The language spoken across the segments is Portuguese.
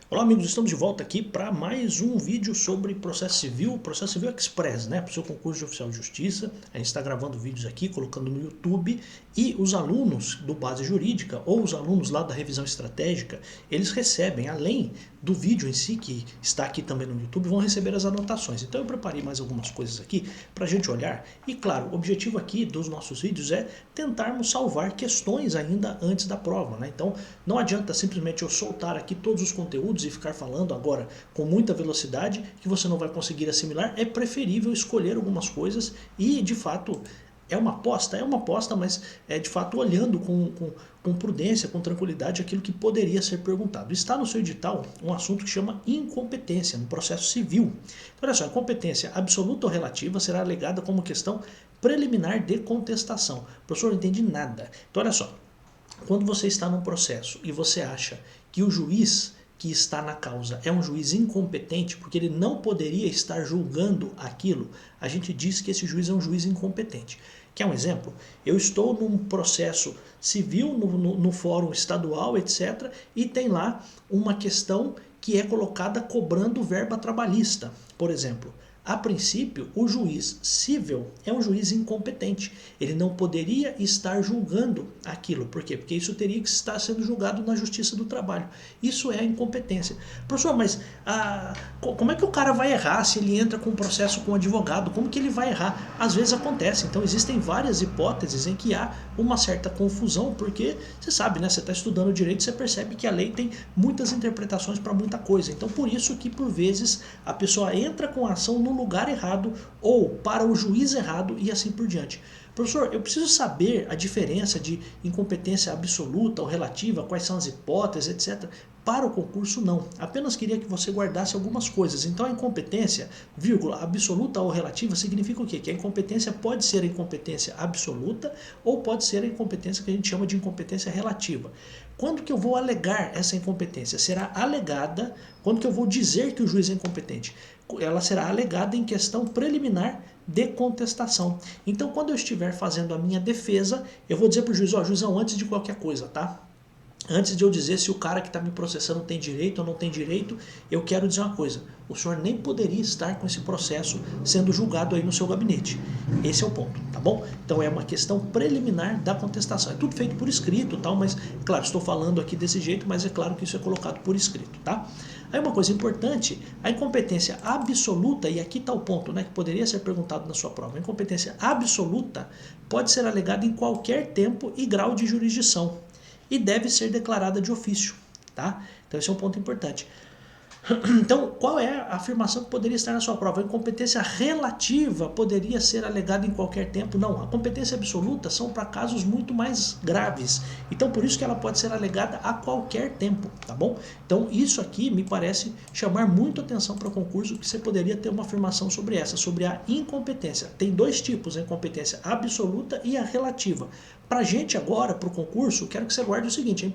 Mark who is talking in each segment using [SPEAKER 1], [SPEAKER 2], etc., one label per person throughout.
[SPEAKER 1] Olá amigos, estamos de volta aqui para mais um vídeo sobre processo civil express, né, para o seu concurso de oficial de justiça. A gente está gravando vídeos aqui, colocando no YouTube, e os alunos do base jurídica ou os alunos lá da revisão estratégica, eles recebem, além do vídeo em si, que está aqui também no YouTube, vão receber as anotações. Então eu preparei mais algumas coisas aqui para a gente olhar, e claro, o objetivo aqui dos nossos vídeos é tentarmos salvar questões ainda antes da prova, né? Então não adianta simplesmente eu soltar aqui todos os conteúdos e ficar falando agora com muita velocidade que você não vai conseguir assimilar. É preferível escolher algumas coisas e de fato é uma aposta, mas é de fato olhando com prudência, com tranquilidade aquilo que poderia ser perguntado. Está no seu edital um assunto que chama incompetência no processo civil. Então olha só, incompetência absoluta ou relativa será alegada como questão preliminar de contestação. Professor, não entendi nada. Então olha só, quando você está num processo e você acha que o juiz que está na causa é um juiz incompetente, porque ele não poderia estar julgando aquilo, a gente diz que esse juiz é um juiz incompetente. Quer um exemplo? Eu estou num processo civil, no fórum estadual, etc., e tem lá uma questão que é colocada cobrando verba trabalhista, por exemplo. A princípio, o juiz civil é um juiz incompetente. Ele não poderia estar julgando aquilo. Por quê? Porque isso teria que estar sendo julgado na Justiça do Trabalho. Isso é a incompetência. Professor, mas como é que o cara vai errar se ele entra com um processo com um advogado? Como que ele vai errar? Às vezes acontece. Então existem várias hipóteses em que há uma certa confusão, porque você sabe, né? Você está estudando direito, você percebe que a lei tem muitas interpretações para muita coisa. Então por isso que por vezes a pessoa entra com a ação no lugar errado ou para o juiz errado e assim por diante. Professor, eu preciso saber a diferença de incompetência absoluta ou relativa, quais são as hipóteses, etc. Para o concurso, não. Apenas queria que você guardasse algumas coisas. Então a incompetência, vírgula, absoluta ou relativa, significa o quê? Que a incompetência pode ser a incompetência absoluta ou pode ser a incompetência que a gente chama de incompetência relativa. Quando que eu vou alegar essa incompetência? Será alegada quando que eu vou dizer que o juiz é incompetente? Ela será alegada em questão preliminar de contestação. Então, quando eu estiver fazendo a minha defesa, eu vou dizer para o juiz, ó, juizão, antes de qualquer coisa, tá? Antes de eu dizer se o cara que está me processando tem direito ou não tem direito, eu quero dizer uma coisa. O senhor nem poderia estar com esse processo sendo julgado aí no seu gabinete. Esse é o ponto, tá bom? Então é uma questão preliminar da contestação. É tudo feito por escrito, tal, mas, claro, estou falando aqui desse jeito, mas é claro que isso é colocado por escrito, tá? Aí uma coisa importante, a incompetência absoluta, e aqui está o ponto, né, que poderia ser perguntado na sua prova. A incompetência absoluta pode ser alegada em qualquer tempo e grau de jurisdição e deve ser declarada de ofício, tá? Então esse é um ponto importante. Então, qual é a afirmação que poderia estar na sua prova? A incompetência relativa poderia ser alegada em qualquer tempo? Não, a competência absoluta são para casos muito mais graves. Então, por isso que ela pode ser alegada a qualquer tempo, tá bom? Então, isso aqui me parece chamar muito atenção para o concurso, que você poderia ter uma afirmação sobre essa, sobre a incompetência. Tem dois tipos, a incompetência absoluta e a relativa. Para a gente agora, para o concurso, quero que você guarde o seguinte,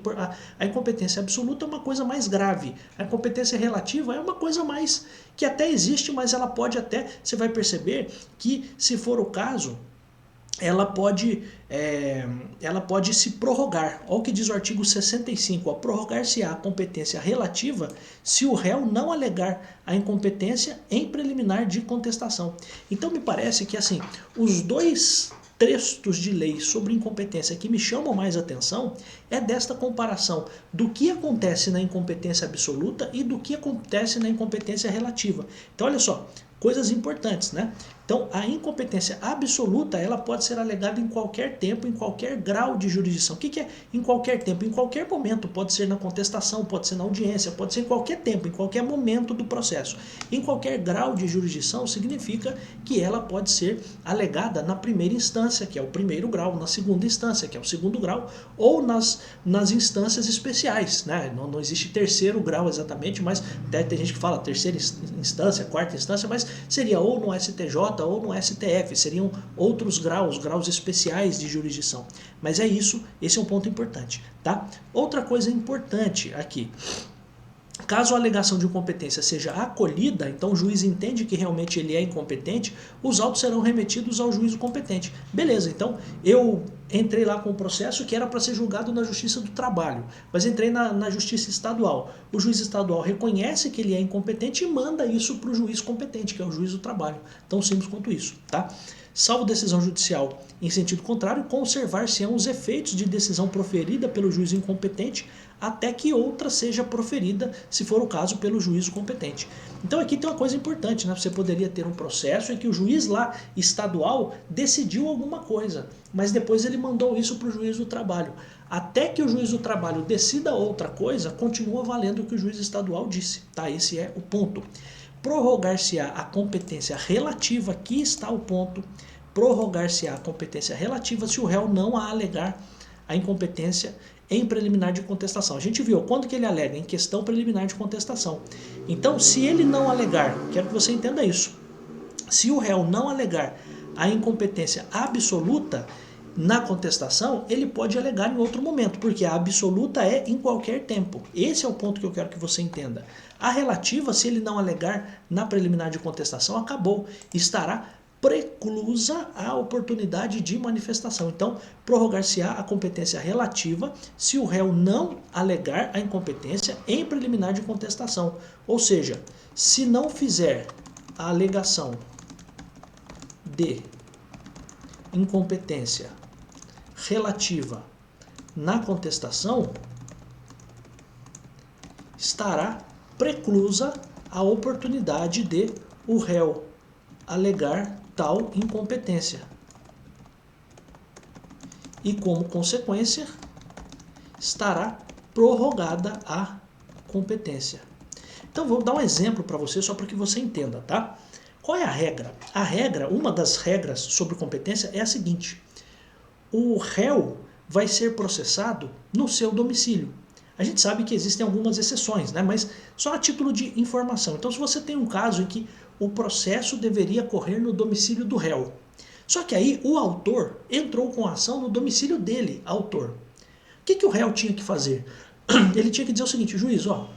[SPEAKER 1] a incompetência absoluta é uma coisa mais grave, a incompetência relativa é uma coisa mais, que até existe, mas ela pode até, você vai perceber que se for o caso, ela pode se prorrogar. Olha o que diz o artigo 65, prorrogar-se-á a competência relativa se o réu não alegar a incompetência em preliminar de contestação. Então me parece que assim, os dois textos de lei sobre incompetência que me chamam mais atenção é desta comparação do que acontece na incompetência absoluta e do que acontece na incompetência relativa. Então olha só, coisas importantes, né? Então, a incompetência absoluta, ela pode ser alegada em qualquer tempo, em qualquer grau de jurisdição. O que é em qualquer tempo? Em qualquer momento. Pode ser na contestação, pode ser na audiência, pode ser em qualquer tempo, em qualquer momento do processo. Em qualquer grau de jurisdição significa que ela pode ser alegada na primeira instância, que é o primeiro grau, na segunda instância, que é o segundo grau, ou nas instâncias especiais, né? Não existe terceiro grau exatamente, mas até tem gente que fala terceira instância, quarta instância, mas seria ou no STJ ou no STF, seriam outros graus especiais de jurisdição. Mas é isso, esse é um ponto importante, tá? Outra coisa importante aqui, Caso a alegação de incompetência seja acolhida, então o juiz entende que realmente ele é incompetente, os autos serão remetidos ao juízo competente. Beleza, então eu entrei lá com o processo que era para ser julgado na Justiça do Trabalho, mas entrei na Justiça Estadual. O juiz estadual reconhece que ele é incompetente e manda isso para o juiz competente, que é o juiz do trabalho. Tão simples quanto isso, tá? Salvo decisão judicial em sentido contrário, conservar-se-ão os efeitos de decisão proferida pelo juiz incompetente até que outra seja proferida, se for o caso, pelo juízo competente. Então aqui tem uma coisa importante, né? Você poderia ter um processo em que o juiz lá estadual decidiu alguma coisa, mas depois ele mandou isso para o juiz do trabalho. Até que o juiz do trabalho decida outra coisa, continua valendo o que o juiz estadual disse, tá? Esse é o ponto. Prorrogar-se-á a competência relativa, aqui está o ponto, prorrogar-se-á a competência relativa se o réu não a alegar a incompetência em preliminar de contestação. A gente viu quando que ele alega em questão preliminar de contestação. Então, se ele não alegar, quero que você entenda isso, se o réu não alegar a incompetência absoluta na contestação, ele pode alegar em outro momento, porque a absoluta é em qualquer tempo. Esse é o ponto que eu quero que você entenda. A relativa, se ele não alegar na preliminar de contestação, acabou. Estará preclusa a oportunidade de manifestação. Então, prorrogar-se-á a competência relativa se o réu não alegar a incompetência em preliminar de contestação. Ou seja, se não fizer a alegação de incompetência relativa na contestação, estará preclusa a oportunidade de o réu alegar tal incompetência. E como consequência, estará prorrogada a competência. Então vou dar um exemplo para você só para que você entenda, tá? Qual é a regra? A regra, uma das regras sobre competência é a seguinte: o réu vai ser processado no seu domicílio. A gente sabe que existem algumas exceções, né? Mas só a título de informação. Então, se você tem um caso em que o processo deveria correr no domicílio do réu, só que aí o autor entrou com a ação no domicílio dele, autor. O que o réu tinha que fazer? Ele tinha que dizer o seguinte: juiz, ó,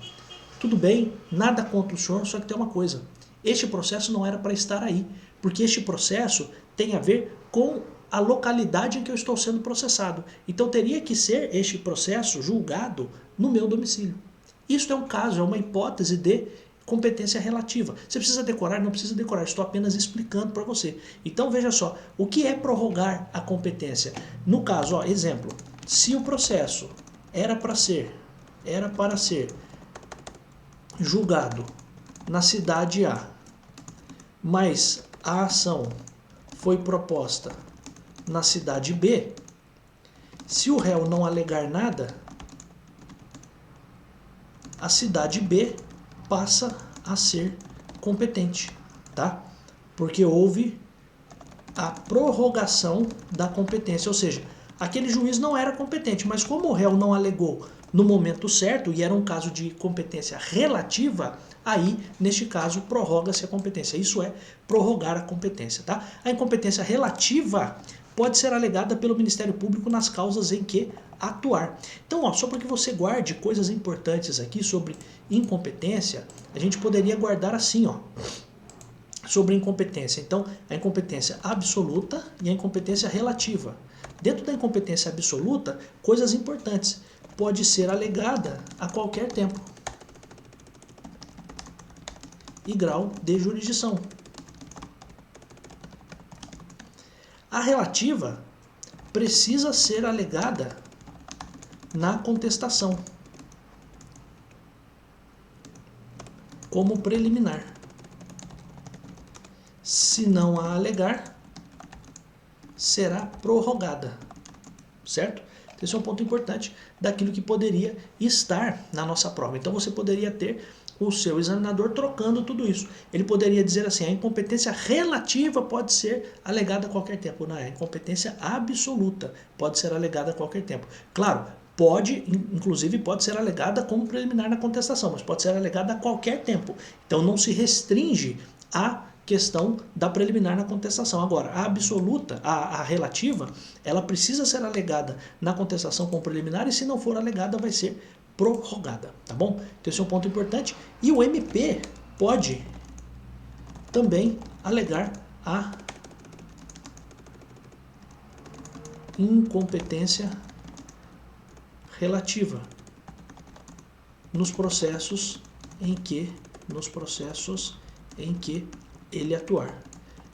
[SPEAKER 1] tudo bem, nada contra o senhor, só que tem uma coisa. Este processo não era para estar aí, porque este processo tem a ver com a localidade em que eu estou sendo processado. Então teria que ser este processo julgado no meu domicílio. Isso é um caso, é uma hipótese de competência relativa. Você precisa decorar? Não precisa decorar, estou apenas explicando para você. Então veja só, o que é prorrogar a competência? No caso, ó, exemplo, se o processo era para ser julgado na cidade A, mas a ação foi proposta na cidade B, se o réu não alegar nada, a cidade B passa a ser competente, tá? Porque houve a prorrogação da competência, ou seja, aquele juiz não era competente, mas como o réu não alegou no momento certo, e era um caso de competência relativa, aí, neste caso, prorroga-se a competência. Isso é prorrogar a competência, tá? A incompetência relativa pode ser alegada pelo Ministério Público nas causas em que atuar. Então, ó, só para que você guarde coisas importantes aqui sobre incompetência, a gente poderia guardar assim, ó, sobre incompetência. Então, a incompetência absoluta e a incompetência relativa. Dentro da incompetência absoluta, coisas importantes. Pode ser alegada a qualquer tempo e grau de jurisdição. A relativa precisa ser alegada na contestação, como preliminar. Se não a alegar, será prorrogada, certo? Esse é um ponto importante daquilo que poderia estar na nossa prova. Então você poderia ter o seu examinador trocando tudo isso. Ele poderia dizer assim: a incompetência relativa pode ser alegada a qualquer tempo. Não, a incompetência absoluta pode ser alegada a qualquer tempo. Claro, pode, inclusive pode ser alegada como preliminar na contestação, mas pode ser alegada a qualquer tempo. Então não se restringe a questão da preliminar na contestação. Agora, a absoluta, a relativa, ela precisa ser alegada na contestação com preliminar, e se não for alegada vai ser prorrogada, tá bom? Então esse é um ponto importante. E o MP pode também alegar a incompetência relativa nos processos em que ele atuar.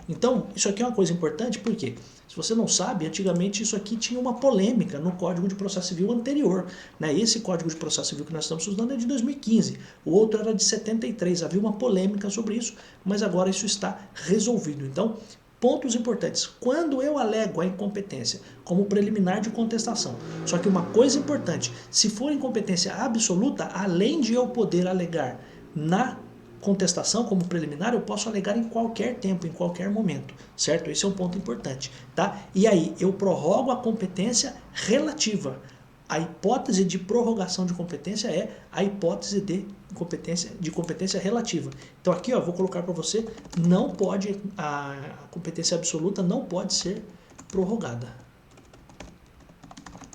[SPEAKER 1] Então, isso aqui é uma coisa importante porque, se você não sabe, antigamente isso aqui tinha uma polêmica no Código de Processo Civil anterior. Né? Esse Código de Processo Civil que nós estamos estudando é de 2015, o outro era de 73, havia uma polêmica sobre isso, mas agora isso está resolvido. Então, pontos importantes. Quando eu alego a incompetência como preliminar de contestação, só que uma coisa importante, se for incompetência absoluta, além de eu poder alegar na contestação como preliminar, eu posso alegar em qualquer tempo, em qualquer momento, certo? Esse é um ponto importante, tá? E aí, eu prorrogo a competência relativa. A hipótese de prorrogação de competência é a hipótese de competência relativa. Então aqui, ó, vou colocar para você, não pode, a competência absoluta não pode ser prorrogada.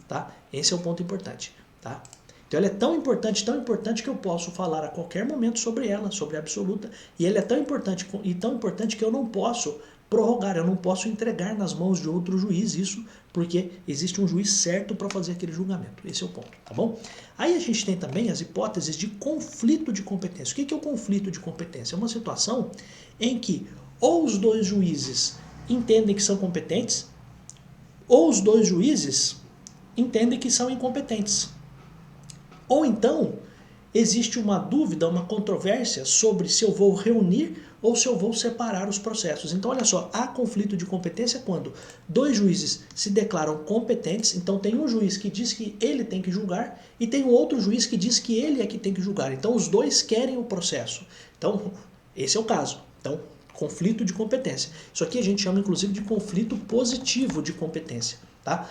[SPEAKER 1] Tá? Esse é o ponto importante. Tá? Então ela é tão importante que eu posso falar a qualquer momento sobre ela, sobre a absoluta, e ela é tão importante que eu não posso prorrogar, eu não posso entregar nas mãos de outro juiz isso, porque existe um juiz certo para fazer aquele julgamento. Esse é o ponto, tá bom? Aí a gente tem também as hipóteses de conflito de competência. O que é o conflito de competência? É uma situação em que ou os dois juízes entendem que são competentes, ou os dois juízes entendem que são incompetentes. Ou então, existe uma dúvida, uma controvérsia sobre se eu vou reunir ou se eu vou separar os processos. Então, olha só, há conflito de competência quando dois juízes se declaram competentes, então tem um juiz que diz que ele tem que julgar e tem um outro juiz que diz que ele é que tem que julgar. Então, os dois querem o processo. Então, esse é o caso. Então, conflito de competência. Isso aqui a gente chama, inclusive, de conflito positivo de competência, tá?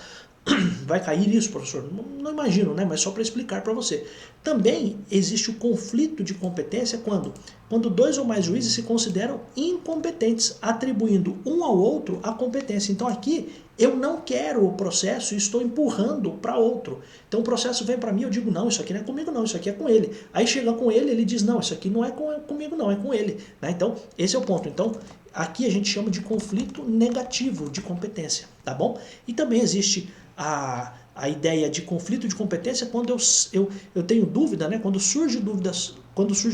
[SPEAKER 1] Vai cair isso, professor? Não imagino, né? Mas só para explicar para você. Também existe o conflito de competência quando dois ou mais juízes se consideram incompetentes, atribuindo um ao outro a competência. Então aqui eu não quero o processo e estou empurrando para outro. Então o processo vem para mim, eu digo, não, isso aqui não é comigo não, isso aqui é com ele. Aí chega com ele, ele diz, não, isso aqui não é comigo não, é com ele. Né? Então esse é o ponto. Então aqui a gente chama de conflito negativo de competência, tá bom? E também existe a ideia de conflito de competência quando eu tenho dúvida, né? Quando surge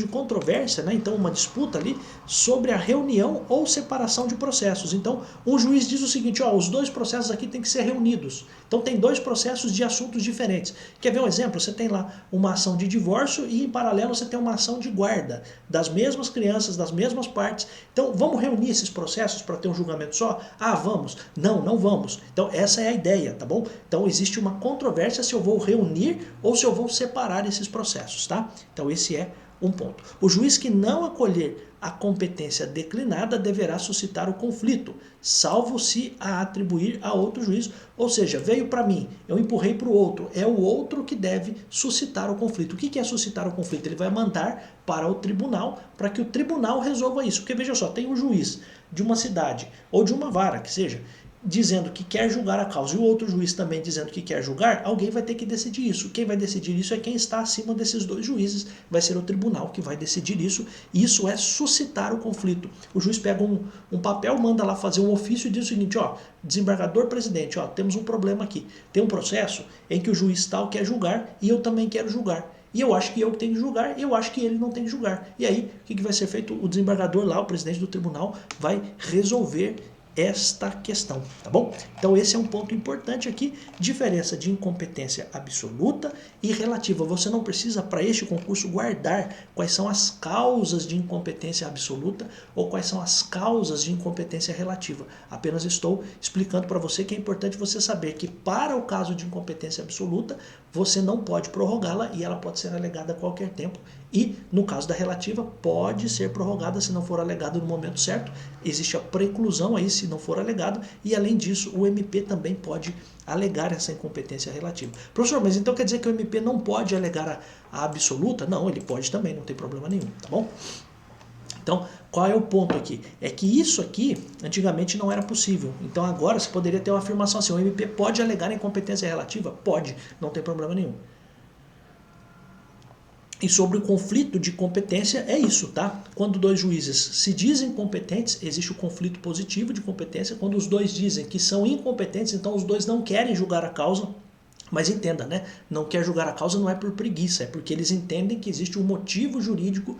[SPEAKER 1] controvérsia, né? Então uma disputa ali sobre a reunião ou separação de processos. Então um juiz diz o seguinte, ó, os dois processos aqui têm que ser reunidos. Então tem dois processos de assuntos diferentes. Quer ver um exemplo? Você tem lá uma ação de divórcio e em paralelo você tem uma ação de guarda das mesmas crianças, das mesmas partes. Então vamos reunir esses processos para ter um julgamento só? Ah, vamos. Não, não vamos. Então essa é a ideia, tá bom? Então existe uma controvérsia se eu vou reunir ou se eu vou separar esses processos, tá? Então esse é um ponto. O juiz que não acolher a competência declinada deverá suscitar o conflito, salvo se a atribuir a outro juiz. Ou seja, veio para mim, eu empurrei para o outro, é o outro que deve suscitar o conflito. O que é suscitar o conflito? Ele vai mandar para o tribunal, para que o tribunal resolva isso. Porque veja só, tem um juiz de uma cidade, ou de uma vara, que seja, dizendo que quer julgar a causa e o outro juiz também dizendo que quer julgar, alguém vai ter que decidir isso. Quem vai decidir isso é quem está acima desses dois juízes, vai ser o tribunal que vai decidir isso. Isso é suscitar o conflito. O juiz pega um papel, manda lá fazer um ofício e diz o seguinte, ó, desembargador presidente, ó, temos um problema aqui. Tem um processo em que o juiz tal quer julgar e eu também quero julgar. E eu acho que eu tenho que julgar, e eu acho que ele não tem que julgar. E aí, o que vai ser feito? O desembargador lá, o presidente do tribunal, vai resolver esta questão, tá bom? Então esse é um ponto importante aqui, diferença de incompetência absoluta e relativa. Você não precisa para este concurso guardar quais são as causas de incompetência absoluta ou quais são as causas de incompetência relativa. Apenas estou explicando para você que é importante você saber que para o caso de incompetência absoluta, você não pode prorrogá-la e ela pode ser alegada a qualquer tempo. E, no caso da relativa, pode ser prorrogada se não for alegado no momento certo. Existe a preclusão aí se não for alegado. E, além disso, o MP também pode alegar essa incompetência relativa. Professor, mas então quer dizer que o MP não pode alegar a absoluta? Não, ele pode também, não tem problema nenhum, tá bom? Então, qual é o ponto aqui? É que isso aqui, antigamente não era possível. Então agora você poderia ter uma afirmação assim, o MP pode alegar incompetência relativa? Pode, não tem problema nenhum. E sobre o conflito de competência é isso, tá? Quando dois juízes se dizem competentes, existe o conflito positivo de competência. Quando os dois dizem que são incompetentes, então os dois não querem julgar a causa. Mas entenda, né? Não quer julgar a causa não é por preguiça, é porque eles entendem que existe um motivo jurídico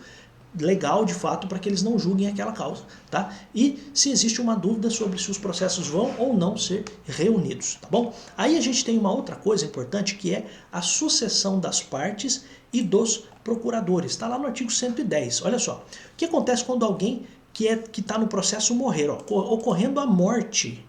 [SPEAKER 1] legal, de fato, para que eles não julguem aquela causa, tá? E se existe uma dúvida sobre se os processos vão ou não ser reunidos, tá bom? Aí a gente tem uma outra coisa importante, que é a sucessão das partes e dos procuradores. Está lá no artigo 110. Olha só, o que acontece quando alguém que está no processo morrer, ó, ocorrendo a morte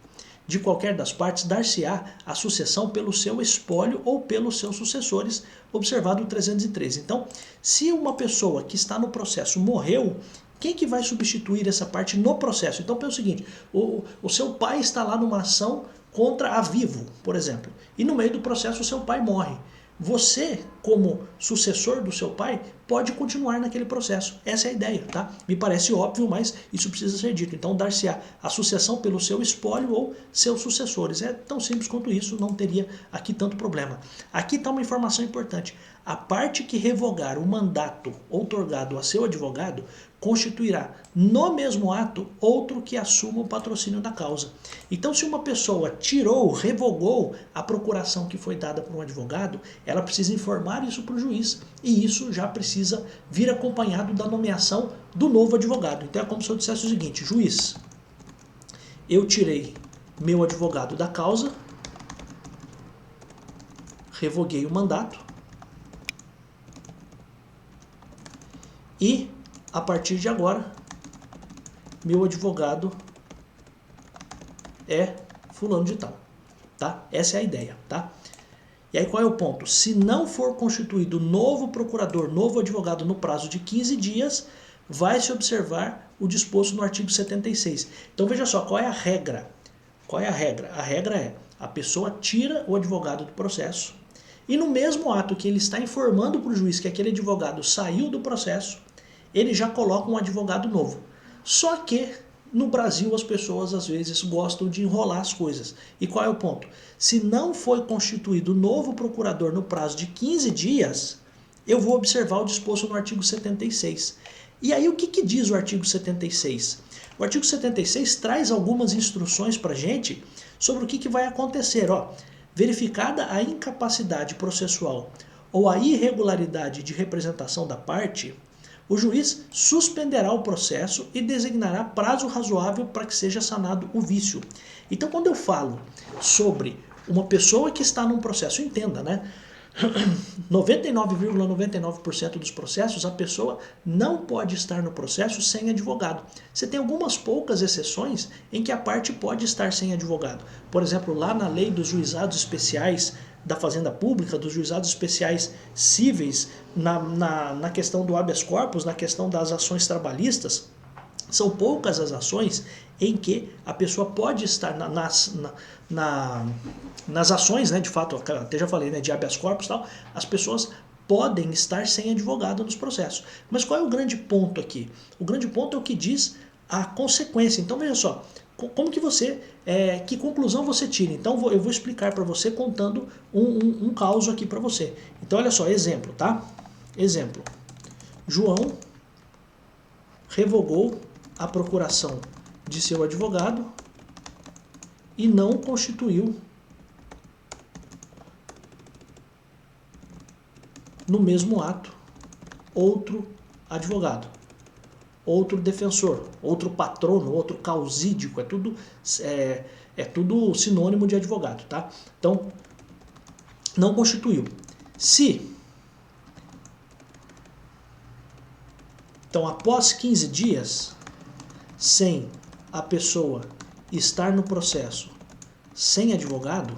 [SPEAKER 1] de qualquer das partes, dar-se-á a sucessão pelo seu espólio ou pelos seus sucessores, observado o 313. Então, se uma pessoa que está no processo morreu, quem que vai substituir essa parte no processo? Então, pensa o seguinte, o seu pai está lá numa ação contra a Vivo, por exemplo, e no meio do processo o seu pai morre. Você, como sucessor do seu pai, pode continuar naquele processo. Essa é a ideia, tá? Me parece óbvio, mas isso precisa ser dito. Então, dar-se-á a sucessão pelo seu espólio ou seus sucessores. É tão simples quanto isso, não teria aqui tanto problema. Aqui está uma informação importante. A parte que revogar o mandato outorgado a seu advogado constituirá no mesmo ato outro que assuma o patrocínio da causa. Então, se uma pessoa tirou, revogou a procuração que foi dada por um advogado, ela precisa informar isso para o juiz, e isso já precisa vir acompanhado da nomeação do novo advogado. Então é como se eu dissesse o seguinte: juiz, eu tirei meu advogado da causa, revoguei o mandato, e a partir de agora, meu advogado é fulano de tal, tá? Essa é a ideia, tá? E aí qual é o ponto? Se não for constituído novo procurador, novo advogado no prazo de 15 dias, vai se observar o disposto no artigo 76. Então veja só, qual é a regra? Qual é a regra? A regra é, a pessoa tira o advogado do processo e no mesmo ato que ele está informando para o juiz que aquele advogado saiu do processo, ele já coloca um advogado novo. Só que no Brasil as pessoas às vezes gostam de enrolar as coisas. E qual é o ponto? Se não foi constituído novo procurador no prazo de 15 dias, eu vou observar o disposto no artigo 76. E aí o que diz o artigo 76? O artigo 76 traz algumas instruções para a gente sobre o que vai acontecer. Ó, verificada a incapacidade processual ou a irregularidade de representação da parte, o juiz suspenderá o processo e designará prazo razoável para que seja sanado o vício. Então, quando eu falo sobre uma pessoa que está num processo, entenda, né? 99,99% dos processos, a pessoa não pode estar no processo sem advogado. Você tem algumas poucas exceções em que a parte pode estar sem advogado. Por exemplo, lá na lei dos juizados especiais da Fazenda Pública, dos juizados especiais cíveis, na questão do habeas corpus, na questão das ações trabalhistas, são poucas as ações em que a pessoa pode estar nas ações, né, de fato, até já falei, né, de habeas corpus e tal, as pessoas podem estar sem advogado nos processos. Mas qual é o grande ponto aqui? O grande ponto é o que diz a consequência. Então veja só, como que você, que conclusão você tira? Então eu vou explicar para você contando um caso aqui para você. Então olha só, exemplo, tá? Exemplo, João revogou a procuração de seu advogado e não constituiu no mesmo ato outro advogado, outro defensor, outro patrono, outro causídico, é tudo sinônimo de advogado, tá? Então, não constituiu. Então, após 15 dias, sem a pessoa estar no processo sem advogado,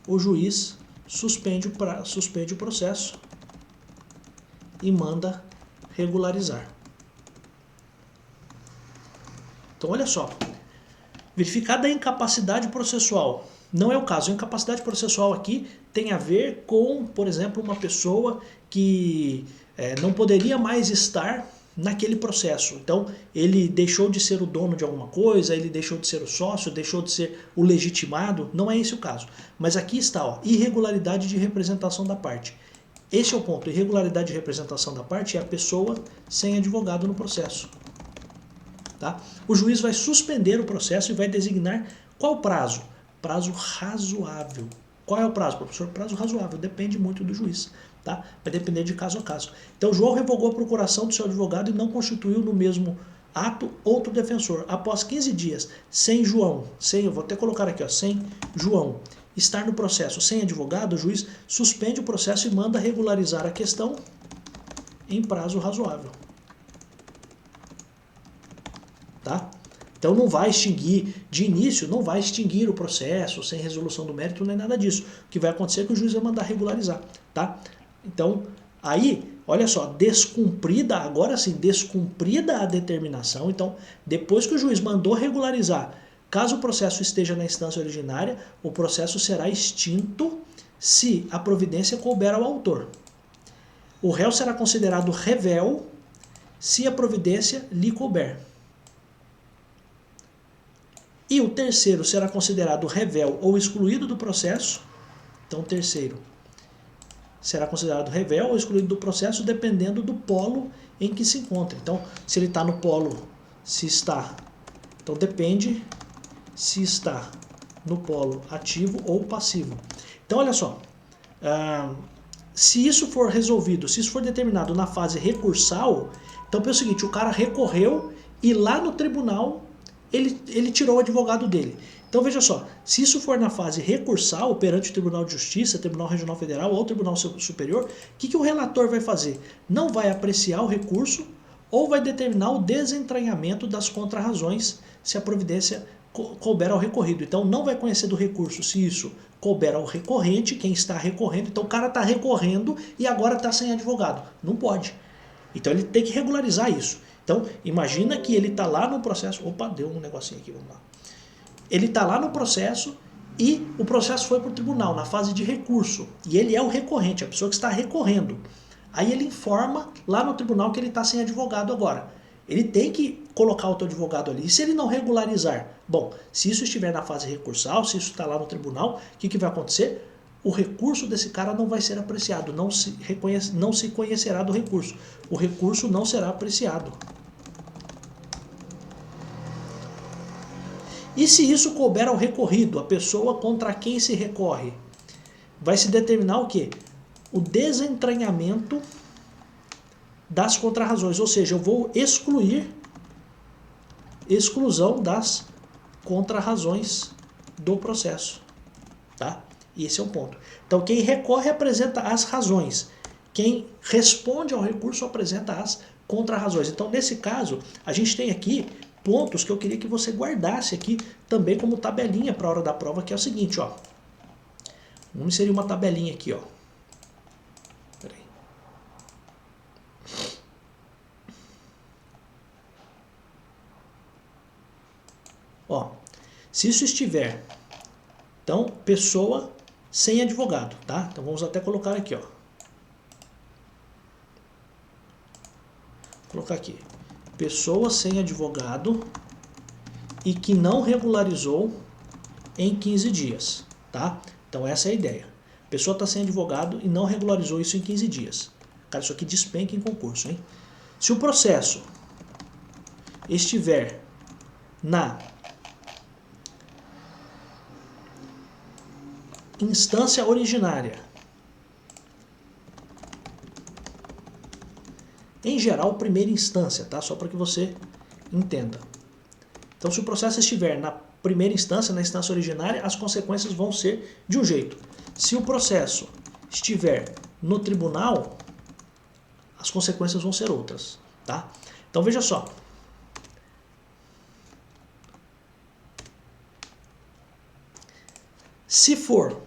[SPEAKER 1] o juiz suspende o processo e manda regularizar. Então, olha só, verificada a incapacidade processual. Não é o caso. A incapacidade processual aqui tem a ver com, por exemplo, uma pessoa que não poderia mais estar naquele processo. Então, ele deixou de ser o dono de alguma coisa, ele deixou de ser o sócio, deixou de ser o legitimado, não é esse o caso. Mas aqui está, ó, irregularidade de representação da parte. Esse é o ponto, irregularidade de representação da parte é a pessoa sem advogado no processo. Tá? O juiz vai suspender o processo e vai designar qual prazo? Prazo razoável. Qual é o prazo, professor? Prazo razoável, depende muito do juiz. Tá? Vai depender de caso a caso. Então, João revogou a procuração do seu advogado e não constituiu no mesmo ato outro defensor. Após 15 dias, sem João, eu vou até colocar aqui, ó, sem João estar no processo sem advogado, o juiz suspende o processo e manda regularizar a questão em prazo razoável. Tá? Então não vai extinguir, de início, não vai extinguir o processo sem resolução do mérito, nem nada disso. O que vai acontecer é que o juiz vai mandar regularizar. Tá? Então, aí, olha só, descumprida, agora sim, descumprida a determinação. Então, depois que o juiz mandou regularizar, caso o processo esteja na instância originária, o processo será extinto se a providência couber ao autor. O réu será considerado revel se a providência lhe couber. E o terceiro será considerado revel ou excluído do processo. Então, o terceiro será considerado revel ou excluído do processo dependendo do polo em que se encontra. Então, se ele está no polo, se está. Então, depende se está no polo ativo ou passivo. Então, olha só. Se isso for resolvido, se isso for determinado na fase recursal, então, é o seguinte, o cara recorreu e lá no tribunal ele tirou o advogado dele. Então veja só, se isso for na fase recursal, perante o Tribunal de Justiça, Tribunal Regional Federal ou Tribunal Superior, o que o relator vai fazer? Não vai apreciar o recurso ou vai determinar o desentranhamento das contrarrazões se a providência couber ao recorrido. Então não vai conhecer do recurso se isso couber ao recorrente, quem está recorrendo. Então o cara está recorrendo e agora está sem advogado. Não pode. Então ele tem que regularizar isso. Então, imagina que ele está lá no processo... Opa, deu um negocinho aqui, vamos lá. Ele está lá no processo e o processo foi para o tribunal, na fase de recurso. E ele é o recorrente, a pessoa que está recorrendo. Aí ele informa lá no tribunal que ele está sem advogado agora. Ele tem que colocar o teu advogado ali. E se ele não regularizar? Bom, se isso estiver na fase recursal, se isso está lá no tribunal, o que vai acontecer? O recurso desse cara não vai ser apreciado, não se conhecerá do recurso. O recurso não será apreciado. E se isso couber ao recorrido, a pessoa contra quem se recorre, vai se determinar o quê? O desentranhamento das contrarrazões, ou seja, eu vou exclusão das contrarrazões do processo, tá? E esse é o ponto. Então, quem recorre apresenta as razões. Quem responde ao recurso apresenta as contrarrazões. Então, nesse caso, a gente tem aqui pontos que eu queria que você guardasse aqui também como tabelinha para a hora da prova, que é o seguinte, ó. Vamos inserir uma tabelinha aqui, ó. Peraí. Ó, se isso estiver, então, pessoa sem advogado, tá? Então vamos até colocar aqui, ó. Vou colocar aqui. Pessoa sem advogado e que não regularizou em 15 dias, tá? Então essa é a ideia. A pessoa está sem advogado e não regularizou isso em 15 dias. Cara, isso aqui despenca em concurso, hein? Se o processo estiver na instância originária, em geral, primeira instância, tá? Só para que você entenda. Então, se o processo estiver na primeira instância, na instância originária, as consequências vão ser de um jeito. Se o processo estiver no tribunal, as consequências vão ser outras, tá? Então, veja só. Se for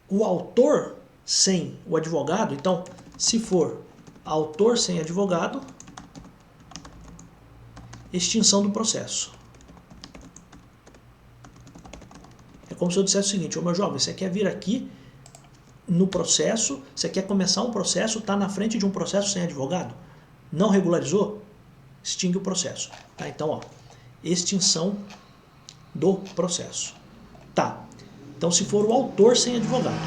[SPEAKER 1] o autor sem o advogado, então, se for autor sem advogado, extinção do processo. É como se eu dissesse o seguinte, ô meu jovem, você quer vir aqui no processo, você quer começar um processo, está na frente de um processo sem advogado? Não regularizou? extingue o processo. Tá? Então, ó, extinção do processo. Tá. Então, se for o autor sem advogado.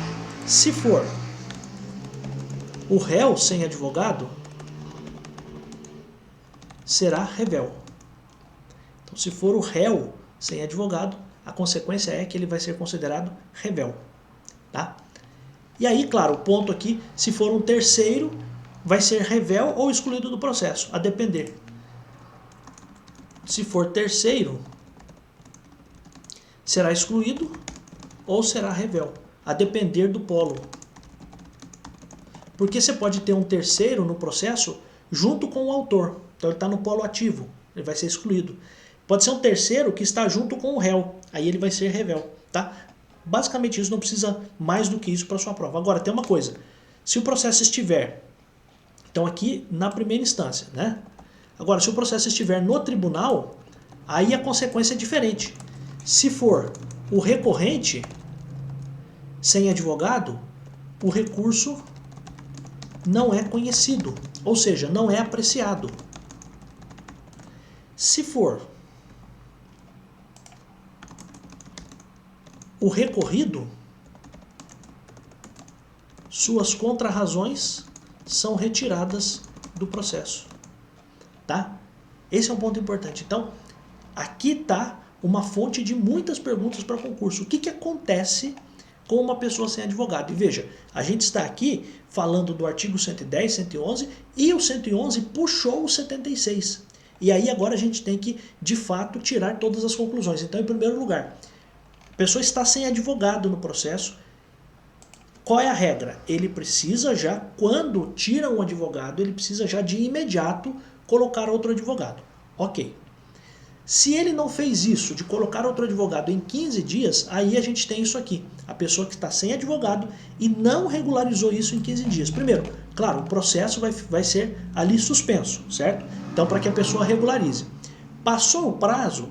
[SPEAKER 1] Se for o réu sem advogado, será revel. Então, se for o réu sem advogado, a consequência é que ele vai ser considerado revel. Tá? E aí, claro, o ponto aqui, se for um terceiro, vai ser revel ou excluído do processo, a depender. Se for terceiro, será excluído ou será revel, a depender do polo. Porque você pode ter um terceiro no processo junto com o autor. Então ele está no polo ativo, ele vai ser excluído. Pode ser um terceiro que está junto com o réu, aí ele vai ser revel. Tá? Basicamente isso, não precisa mais do que isso para sua prova. Agora tem uma coisa, se o processo estiver, então aqui na primeira instância, né? Agora se o processo estiver no tribunal, aí a consequência é diferente. Se for o recorrente sem advogado, o recurso não é conhecido, ou seja, não é apreciado. Se for o recorrido, suas contrarrazões são retiradas do processo. Tá? Esse é um ponto importante. Então, aqui está uma fonte de muitas perguntas para concurso. O que acontece com uma pessoa sem advogado? E veja, a gente está aqui falando do artigo 110, 111 e o 111 puxou o 76. E aí agora a gente tem que, de fato, tirar todas as conclusões. Então, em primeiro lugar, a pessoa está sem advogado no processo. Qual é a regra? Ele precisa já, quando tira um advogado, ele precisa já de imediato colocar outro advogado. Ok. Se ele não fez isso, de colocar outro advogado em 15 dias, aí a gente tem isso aqui. A pessoa que está sem advogado e não regularizou isso em 15 dias. Primeiro, claro, o processo vai ser ali suspenso, certo? Então, para que a pessoa regularize. Passou o prazo,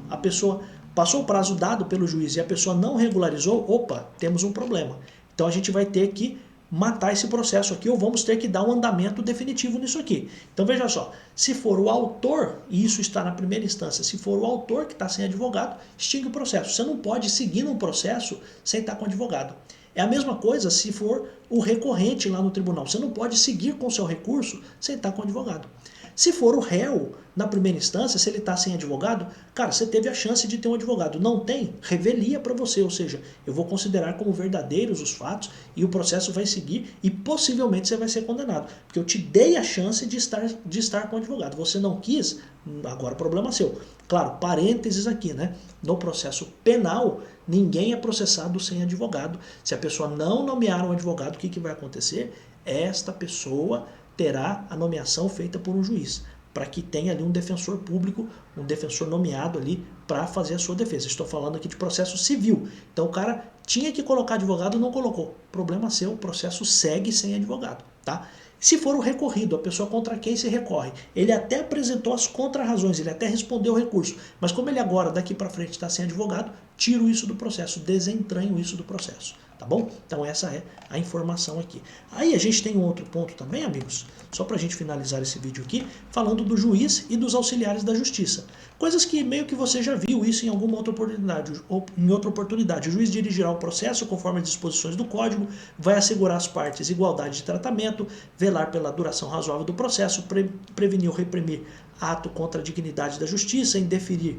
[SPEAKER 1] passou o prazo dado pelo juiz e a pessoa não regularizou, opa, temos um problema. Então, a gente vai ter que matar esse processo aqui ou vamos ter que dar um andamento definitivo nisso aqui. Então veja só, se for o autor, e isso está na primeira instância, se for o autor que está sem advogado, extingue o processo. Você não pode seguir num processo sem estar com advogado. É a mesma coisa se for o recorrente lá no tribunal. Você não pode seguir com o seu recurso sem estar com advogado. Se for o réu, na primeira instância, se ele está sem advogado, cara, você teve a chance de ter um advogado. Não tem? Revelia para você, ou seja, eu vou considerar como verdadeiros os fatos e o processo vai seguir e possivelmente você vai ser condenado. Porque eu te dei a chance de estar com o advogado. Você não quis, agora o problema é seu. Claro, parênteses aqui, né? No processo penal, ninguém é processado sem advogado. Se a pessoa não nomear um advogado, o que vai acontecer? Esta pessoa terá a nomeação feita por um juiz, para que tenha ali um defensor público, um defensor nomeado ali para fazer a sua defesa. Estou falando aqui de processo civil. Então o cara tinha que colocar advogado, não colocou. Problema seu, o processo segue sem advogado. Tá? Se for o recorrido, a pessoa contra quem se recorre, ele até apresentou as contrarrazões, ele até respondeu o recurso, mas como ele agora, daqui para frente, está sem advogado, tiro isso do processo, desentranho isso do processo. Tá bom? Então essa é a informação aqui. Aí a gente tem um outro ponto também, amigos, só para a gente finalizar esse vídeo aqui, falando do juiz e dos auxiliares da justiça. Coisas que meio que você já viu isso em alguma outra oportunidade. Ou em outra oportunidade, o juiz dirigirá o processo conforme as disposições do Código, vai assegurar às partes igualdade de tratamento, velar pela duração razoável do processo, prevenir ou reprimir ato contra a dignidade da justiça, indeferir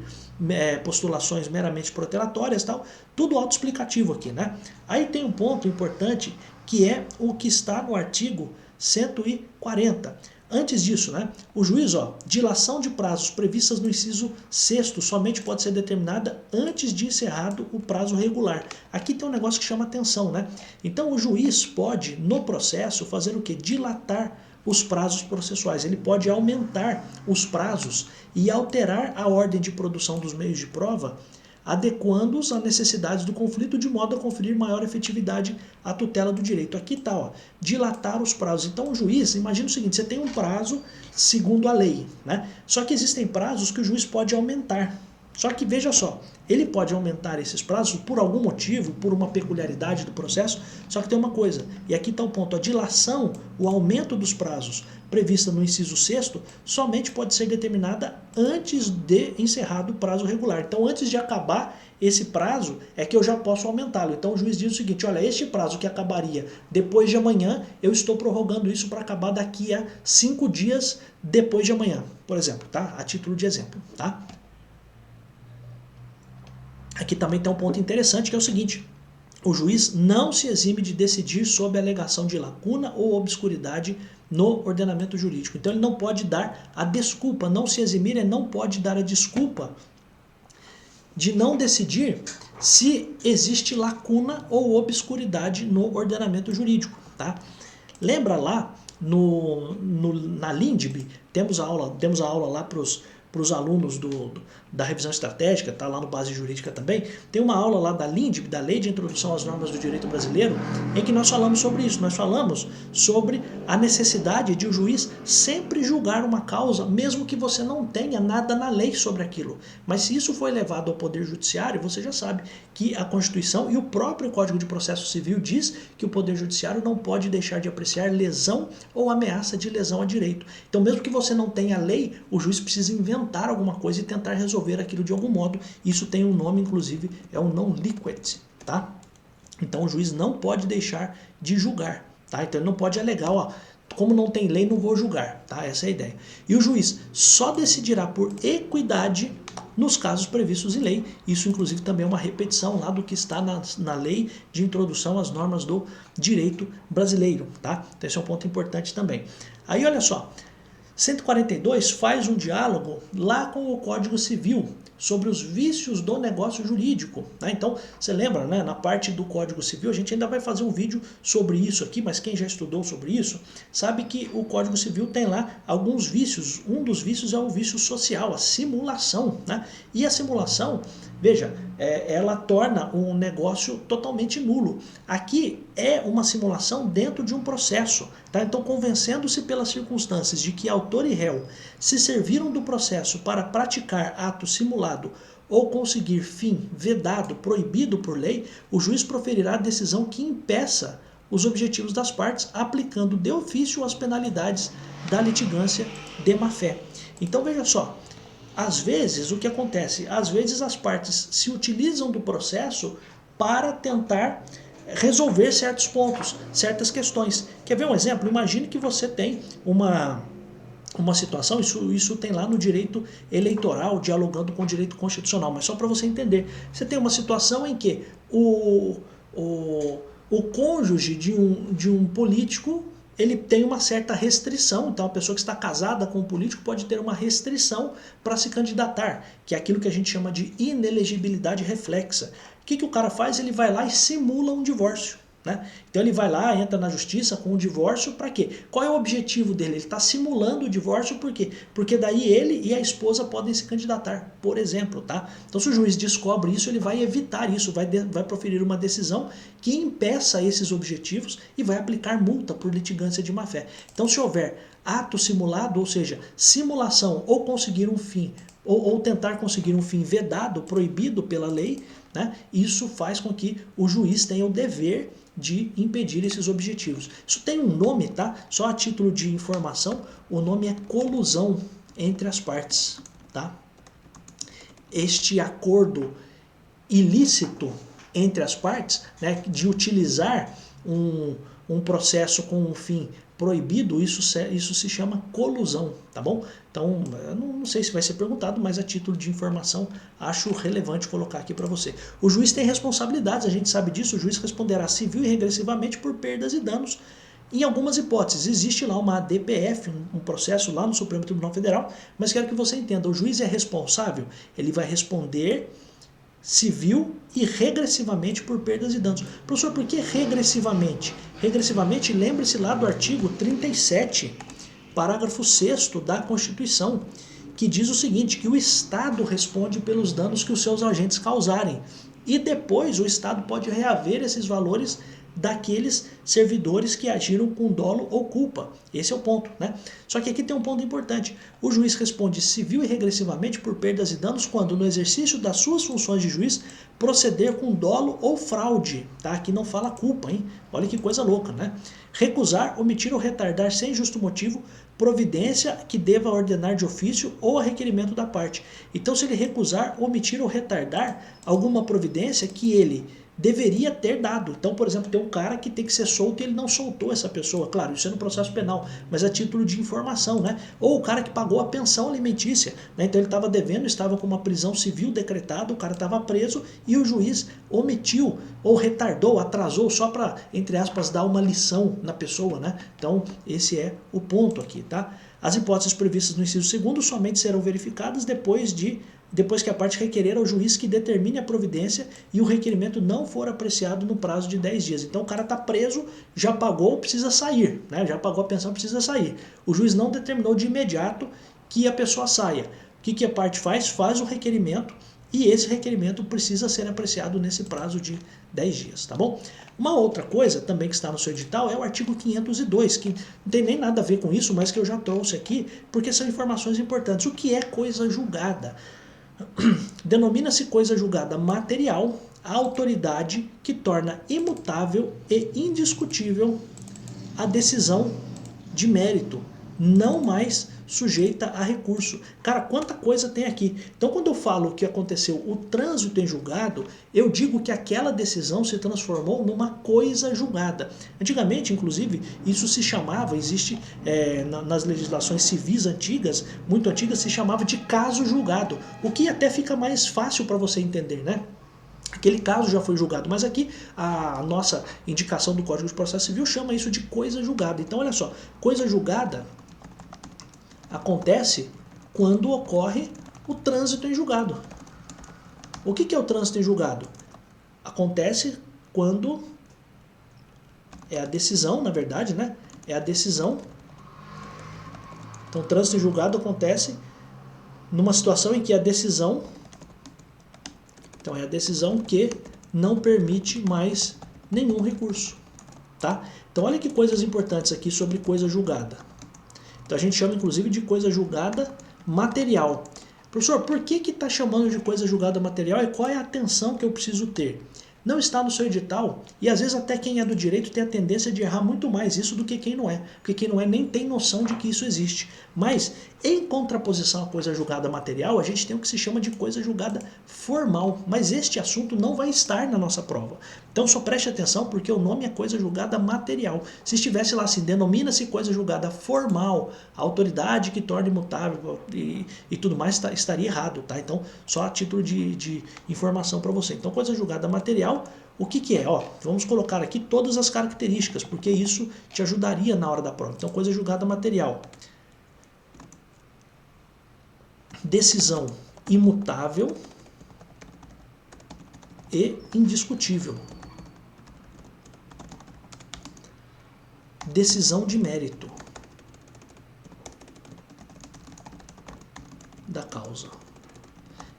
[SPEAKER 1] postulações meramente protelatórias, tal, tudo autoexplicativo aqui, né? Aí tem um ponto importante que é o que está no artigo 140. Antes disso, né, o juiz, dilação de prazos previstas no inciso 6º somente pode ser determinada antes de encerrado o prazo regular. Aqui tem um negócio que chama atenção, né? Então o juiz pode, no processo, fazer o quê? Dilatar os prazos processuais. Ele pode aumentar os prazos e alterar a ordem de produção dos meios de prova, adequando-os às necessidades do conflito de modo a conferir maior efetividade à tutela do direito. Aqui está, dilatar os prazos. Então o juiz, imagina o seguinte, você tem um prazo segundo a lei, né? Só que existem prazos que o juiz pode aumentar. Só que veja só, ele pode aumentar esses prazos por algum motivo, por uma peculiaridade do processo, só que tem uma coisa, e aqui está o ponto, a dilação, o aumento dos prazos prevista no inciso 6º, somente pode ser determinada antes de encerrado o prazo regular. Então, antes de acabar esse prazo, é que eu já posso aumentá-lo. Então, o juiz diz o seguinte, olha, este prazo que acabaria depois de amanhã, eu estou prorrogando isso para acabar daqui a 5 dias depois de amanhã, por exemplo, tá? A título de exemplo, tá? Aqui também tem um ponto interessante, que é o seguinte, o juiz não se exime de decidir sob a alegação de lacuna ou obscuridade no ordenamento jurídico. Então ele não pode dar a desculpa, não se eximir, ele não pode dar a desculpa de não decidir se existe lacuna ou obscuridade no ordenamento jurídico. Tá? Lembra lá na LINDB, temos a aula lá para os alunos da revisão estratégica, tá lá no Base Jurídica também, tem uma aula lá da LINDB, da Lei de Introdução às Normas do Direito Brasileiro, em que nós falamos sobre isso, nós falamos sobre a necessidade de o juiz sempre julgar uma causa, mesmo que você não tenha nada na lei sobre aquilo. Mas se isso foi levado ao Poder Judiciário, você já sabe que a Constituição e o próprio Código de Processo Civil diz que o Poder Judiciário não pode deixar de apreciar lesão ou ameaça de lesão a direito. Então, mesmo que você não tenha lei, o juiz precisa inventar alguma coisa e tentar resolver aquilo de algum modo. Isso tem um nome, inclusive, é o non liquet, tá? Então o juiz não pode deixar de julgar, tá? Então ele não pode alegar, ó, como não tem lei, não vou julgar, tá? Essa é a ideia. E o juiz só decidirá por equidade nos casos previstos em lei. Isso, inclusive, também é uma repetição lá do que está na lei de introdução às normas do direito brasileiro, tá? Então esse é um ponto importante também. Aí, olha só, 142 faz um diálogo lá com o Código Civil sobre os vícios do negócio jurídico. Né? Então, você lembra, né, na parte do Código Civil, a gente ainda vai fazer um vídeo sobre isso aqui, mas quem já estudou sobre isso, sabe que o Código Civil tem lá alguns vícios. Um dos vícios é o vício social, a simulação. Né? E a simulação, veja, ela torna um negócio totalmente nulo. Aqui é uma simulação dentro de um processo. Tá? Então, convencendo-se pelas circunstâncias de que autor e réu se serviram do processo para praticar ato simulado ou conseguir fim vedado, proibido por lei, o juiz proferirá a decisão que impeça os objetivos das partes, aplicando de ofício as penalidades da litigância de má-fé. Então, veja só, às vezes, o que acontece? Às vezes as partes se utilizam do processo para tentar resolver certos pontos, certas questões. Quer ver um exemplo? Imagine que você tem uma situação, isso tem lá no direito eleitoral, dialogando com o direito constitucional, mas só para você entender. Você tem uma situação em que o cônjuge de um político, ele tem uma certa restrição. Então, a pessoa que está casada com um político pode ter uma restrição para se candidatar, que é aquilo que a gente chama de inelegibilidade reflexa. O que o cara faz? Ele vai lá e simula um divórcio. Né? Então ele vai lá, entra na justiça com o divórcio, para quê? Qual é o objetivo dele? Ele está simulando o divórcio, por quê? Porque daí ele e a esposa podem se candidatar, por exemplo. Tá? Então se o juiz descobre isso, ele vai evitar isso, vai proferir uma decisão que impeça esses objetivos e vai aplicar multa por litigância de má-fé. Então se houver ato simulado, ou seja, simulação ou conseguir um fim, ou tentar conseguir um fim vedado, proibido pela lei, né? Isso faz com que o juiz tenha o dever de impedir esses objetivos. Isso tem um nome, tá? Só a título de informação, o nome é colusão entre as partes, tá? Este acordo ilícito entre as partes, né, de utilizar um processo com um fim proibido, isso se chama colusão, tá bom? Então, eu não sei se vai ser perguntado, mas a título de informação, acho relevante colocar aqui para você. O juiz tem responsabilidades, a gente sabe disso, o juiz responderá civil e regressivamente por perdas e danos. Em algumas hipóteses, existe lá uma ADPF, um processo lá no Supremo Tribunal Federal, mas quero que você entenda, o juiz é responsável, ele vai responder civil e regressivamente por perdas e danos. Professor, por que regressivamente? Regressivamente, lembre-se lá do artigo 37, parágrafo 6º da Constituição, que diz o seguinte, que o Estado responde pelos danos que os seus agentes causarem. E depois o Estado pode reaver esses valores daqueles servidores que agiram com dolo ou culpa. Esse é o ponto, né? Só que aqui tem um ponto importante. O juiz responde civil e regressivamente por perdas e danos quando, no exercício das suas funções de juiz, proceder com dolo ou fraude. Tá? Aqui não fala culpa, hein? Olha que coisa louca, né? Recusar, omitir ou retardar sem justo motivo providência que deva ordenar de ofício ou a requerimento da parte. Então, se ele recusar, omitir ou retardar alguma providência que ele deveria ter dado. Então, por exemplo, tem um cara que tem que ser solto e ele não soltou essa pessoa. Claro, isso é no processo penal, mas a título de informação, né? Ou o cara que pagou a pensão alimentícia, né? Então ele estava devendo, estava com uma prisão civil decretada, o cara estava preso e o juiz omitiu ou retardou, atrasou só para, entre aspas, dar uma lição na pessoa, né? Então, esse é o ponto aqui, tá? As hipóteses previstas no inciso 2º somente serão verificadas depois que a parte requerer ao juiz que determine a providência e o requerimento não for apreciado no prazo de 10 dias. Então o cara está preso, já pagou, precisa sair, né? Já pagou a pensão, precisa sair. O juiz não determinou de imediato que a pessoa saia. O que a parte faz? Faz o requerimento e esse requerimento precisa ser apreciado nesse prazo de 10 dias, tá bom? Uma outra coisa também que está no seu edital é o artigo 502, que não tem nem nada a ver com isso, mas que eu já trouxe aqui, porque são informações importantes. O que é coisa julgada? Denomina-se coisa julgada material a autoridade que torna imutável e indiscutível a decisão de mérito, não mais sujeita a recurso. Cara, quanta coisa tem aqui. Então, quando eu falo que aconteceu o trânsito em julgado, eu digo que aquela decisão se transformou numa coisa julgada. Antigamente, inclusive, isso se chamava, existe nas legislações civis antigas, muito antigas, se chamava de caso julgado, o que até fica mais fácil para você entender, né? Aquele caso já foi julgado, mas aqui a nossa indicação do Código de Processo Civil chama isso de coisa julgada. Então, olha só, coisa julgada acontece quando ocorre o trânsito em julgado. O que é o trânsito em julgado? Acontece quando é a decisão, na verdade, né? É a decisão. Então, o trânsito em julgado acontece numa situação em que a decisão... Então, é a decisão que não permite mais nenhum recurso, tá? Então, olha que coisas importantes aqui sobre coisa julgada. Então, a gente chama, inclusive, de coisa julgada material. Professor, por que está chamando de coisa julgada material e qual é a atenção que eu preciso ter? Não está no seu edital e às vezes até quem é do direito tem a tendência de errar muito mais isso do que quem não é. Porque quem não é nem tem noção de que isso existe. Mas em contraposição à coisa julgada material, a gente tem o que se chama de coisa julgada formal. Mas este assunto não vai estar na nossa prova. Então só preste atenção porque o nome é coisa julgada material. Se estivesse lá assim, denomina-se coisa julgada formal, a autoridade que torna imutável e tudo mais estaria errado, tá? Então só a título de informação para você. Então coisa julgada material, o que é? Ó, vamos colocar aqui todas as características, porque isso te ajudaria na hora da prova. Então, coisa julgada material. Decisão imutável e indiscutível. Decisão de mérito da causa.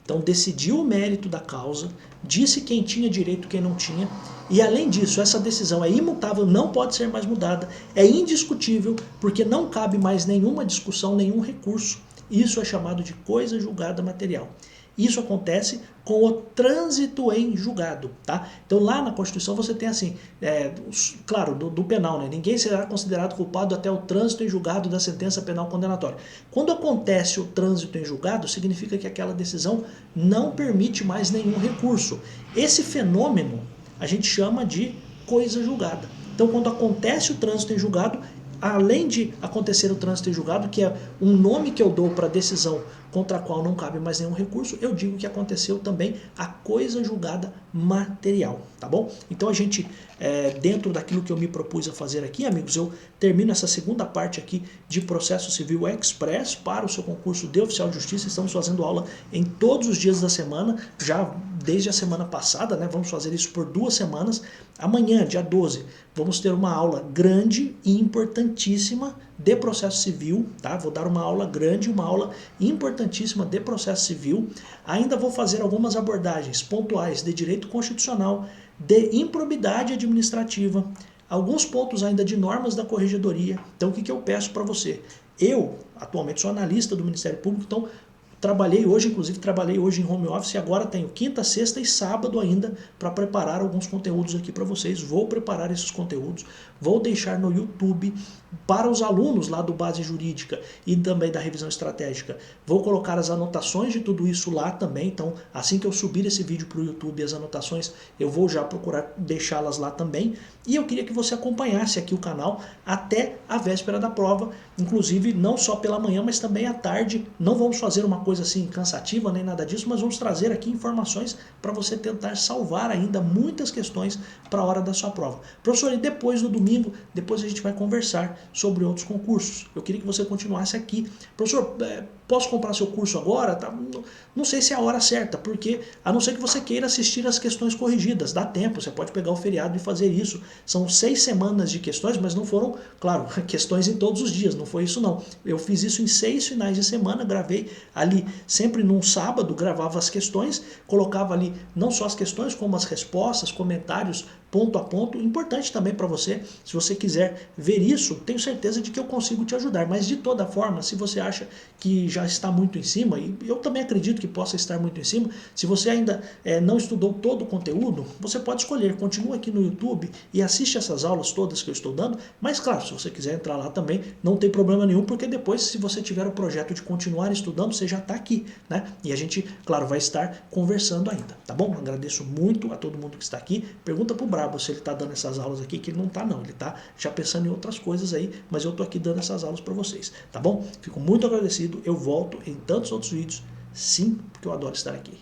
[SPEAKER 1] Então, decidiu o mérito da causa, disse quem tinha direito e quem não tinha, e além disso, essa decisão é imutável, não pode ser mais mudada, é indiscutível, porque não cabe mais nenhuma discussão, nenhum recurso. Isso é chamado de coisa julgada material. Isso acontece com o trânsito em julgado, tá? Então lá na Constituição você tem assim, claro, do penal, né? Ninguém será considerado culpado até o trânsito em julgado da sentença penal condenatória. Quando acontece o trânsito em julgado, significa que aquela decisão não permite mais nenhum recurso. Esse fenômeno a gente chama de coisa julgada. Então quando acontece o trânsito em julgado, além de acontecer o trânsito em julgado, que é um nome que eu dou para a decisão contra a qual não cabe mais nenhum recurso, eu digo que aconteceu também a coisa julgada material, tá bom? Então a gente, dentro daquilo que eu me propus a fazer aqui, amigos, eu termino essa segunda parte aqui de Processo Civil Express para o seu concurso de Oficial de Justiça. Estamos fazendo aula em todos os dias da semana, já desde a semana passada, né? Vamos fazer isso por 2 semanas. Amanhã, dia 12, vamos ter uma aula grande e importantíssima de processo civil, tá? Vou dar uma aula grande, uma aula importantíssima de processo civil. Ainda vou fazer algumas abordagens pontuais de direito constitucional, de improbidade administrativa, alguns pontos ainda de normas da corregedoria. Então o que eu peço para você? Eu, atualmente, sou analista do Ministério Público, então inclusive trabalhei hoje em home office e agora tenho quinta, sexta e sábado ainda para preparar alguns conteúdos aqui para vocês. Vou preparar esses conteúdos, vou deixar no YouTube para os alunos lá do Base Jurídica e também da Revisão Estratégica. Vou colocar as anotações de tudo isso lá também, então assim que eu subir esse vídeo para o YouTube, as anotações, eu vou já procurar deixá-las lá também. E eu queria que você acompanhasse aqui o canal até a véspera da prova, inclusive não só pela manhã, mas também à tarde. Não vamos fazer uma coisa assim cansativa nem nada disso, mas vamos trazer aqui informações para você tentar salvar ainda muitas questões para a hora da sua prova. Professor, e depois no domingo, depois a gente vai conversar sobre outros concursos. Eu queria que você continuasse aqui. Professor, posso comprar seu curso agora? Tá? Não sei se é a hora certa, porque a não ser que você queira assistir as questões corrigidas, dá tempo, você pode pegar o feriado e fazer isso. São 6 semanas de questões, mas não foram, claro, questões em todos os dias, não foi isso não. Eu fiz isso em 6 finais de semana, gravei ali sempre num sábado, gravava as questões, colocava ali não só as questões, como as respostas, comentários, ponto a ponto. Importante também para você, se você quiser ver isso, tenho certeza de que eu consigo te ajudar, mas de toda forma, se você acha que já está muito em cima, e eu também acredito que possa estar muito em cima, se você ainda não estudou todo o conteúdo, você pode escolher, continua aqui no YouTube e assiste essas aulas todas que eu estou dando, mas claro, se você quiser entrar lá também, não tem problema nenhum, porque depois, se você tiver o projeto de continuar estudando, você já está aqui, né? E a gente, claro, vai estar conversando ainda, tá bom? Agradeço muito a todo mundo que está aqui. Pergunta pro Brabo se ele está dando essas aulas aqui, que ele não está não, ele está já pensando em outras coisas aí, mas eu estou aqui dando essas aulas para vocês, tá bom? Fico muito agradecido, eu volto em tantos outros vídeos, sim, porque eu adoro estar aqui.